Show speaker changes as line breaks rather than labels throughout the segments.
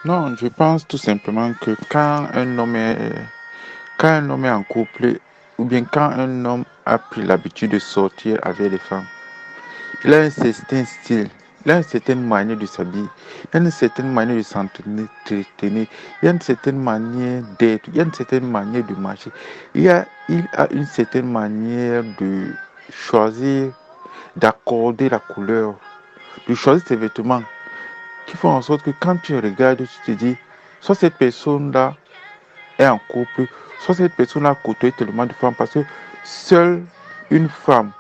Non, je pense tout simplement que quand un homme est en couple, ou bien quand un homme a pris l'habitude de sortir avec les femmes, il a un certain style, il a une certaine manière de s'habiller, il a une certaine manière de s'entretenir, il y a une certaine manière d'être, il y a une certaine manière de marcher, il a une certaine manière de choisir, d'accorder la couleur, de choisir ses vêtements, qui font en sorte que quand tu regardes, tu te dis, soit cette personne-là est en couple, soit cette personne-là côtoie tellement de femmes, parce que seule une femme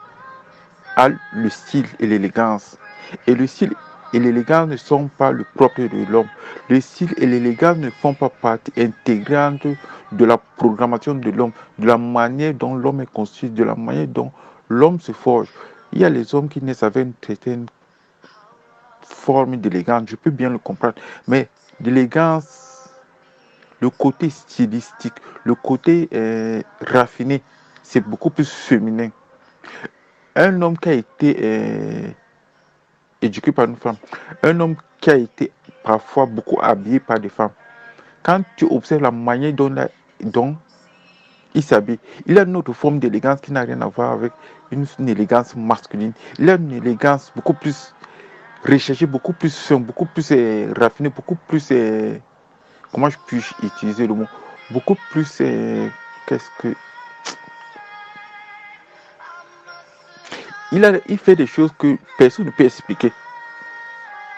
a le style et l'élégance. Et le style et l'élégance ne sont pas le propre de l'homme. Le style et l'élégance ne font pas partie intégrante de la programmation de l'homme, de la manière dont l'homme est construit, de la manière dont l'homme se forge. Il y a les hommes qui naissent avec une certaine forme d'élégance, je peux bien le comprendre, mais l'élégance, le côté stylistique, le côté raffiné, c'est beaucoup plus féminin. Un homme qui a été éduqué par une femme, un homme qui a été parfois beaucoup habillé par des femmes, quand tu observes la manière dont il s'habille, il a une autre forme d'élégance qui n'a rien à voir avec une élégance masculine. Il a une élégance beaucoup plus recherchée, beaucoup plus fin, beaucoup plus raffinée, beaucoup plus comment je puis utiliser le mot, beaucoup plus qu'est-ce que il fait des choses que personne ne peut expliquer.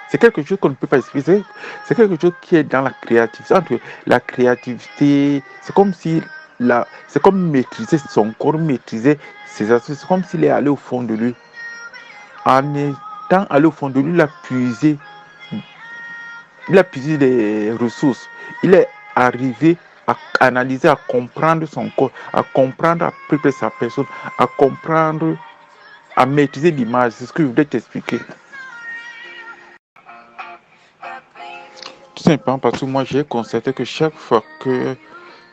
C'est quelque chose qu'on ne peut pas expliquer. C'est quelque chose qui est dans la créativité. Entre la créativité, c'est comme si c'est comme maîtriser son corps, maîtriser ses astuces. C'est comme s'il est allé au fond de lui. En étant allé au fond de lui, il a puisé des ressources. Il est arrivé à analyser, à comprendre son corps, à comprendre à peu près sa personne, à comprendre, à maîtriser l'image. C'est ce que je voulais t'expliquer. Tout simplement parce que moi j'ai constaté que chaque fois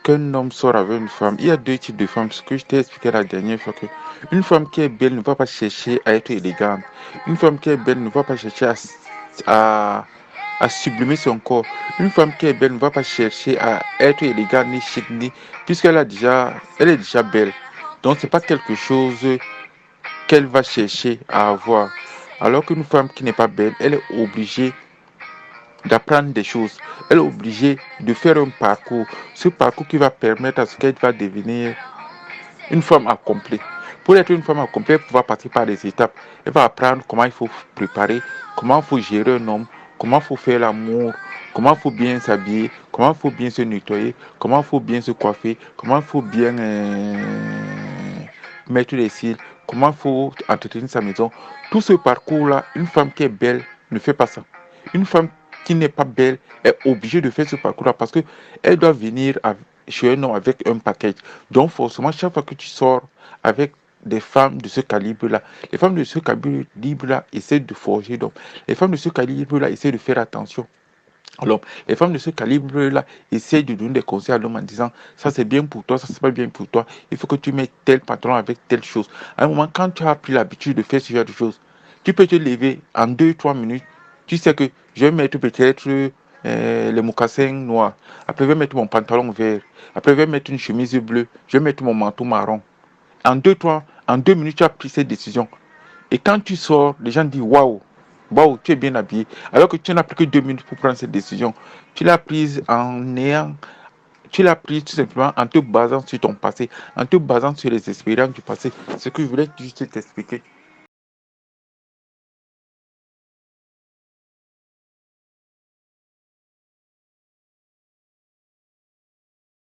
qu'un homme sort avec une femme, il y a deux types de femmes. Ce que je t'ai expliqué la dernière fois, que une femme qui est belle ne va pas chercher à être élégante. Une femme qui est belle ne va pas chercher à, à sublimer son corps. Une femme qui est belle ne va pas chercher à être élégante ni chic ni, elle est déjà belle. Donc c'est pas quelque chose qu'elle va chercher à avoir. Alors qu'une femme qui n'est pas belle, elle est obligée d'apprendre des choses. Elle est obligée de faire un parcours. Ce parcours qui va permettre à ce qu'elle va devenir une femme accomplie. Pour être une femme accomplie, elle va passer par des étapes. Elle va apprendre comment il faut préparer, comment il faut gérer un homme, comment il faut faire l'amour, comment il faut bien s'habiller, comment il faut bien se nettoyer, comment il faut bien se coiffer, comment il faut bien mettre les cils, comment il faut entretenir sa maison. Tout ce parcours-là, une femme qui est belle ne fait pas ça. Une femme qui n'est pas belle est obligée de faire ce parcours-là parce qu'elle doit venir chez un homme avec un package. Donc forcément, chaque fois que tu sors avec des femmes de ce calibre-là, les femmes de ce calibre-là essaient de forger d'hommes. Les femmes de ce calibre-là essaient de faire attention. Alors, les femmes de ce calibre-là essayent de donner des conseils à l'homme en disant ça c'est bien pour toi, ça c'est pas bien pour toi, il faut que tu mettes tel pantalon avec telle chose. À un moment, quand tu as pris l'habitude de faire ce genre de choses, tu peux te lever en 2 3 minutes. Tu sais que je vais mettre peut-être les mocassins noirs, après je vais mettre mon pantalon vert, après je vais mettre une chemise bleue, je vais mettre mon manteau marron. En 2 minutes, tu as pris cette décision. Et quand tu sors, les gens disent waouh, waouh, tu es bien habillé. Alors que tu n'as plus que 2 minutes pour prendre cette décision. Tu l'as prise tu l'as prise tout simplement en te basant sur ton passé, en te basant sur les expériences du passé. Ce que je voulais juste t'expliquer.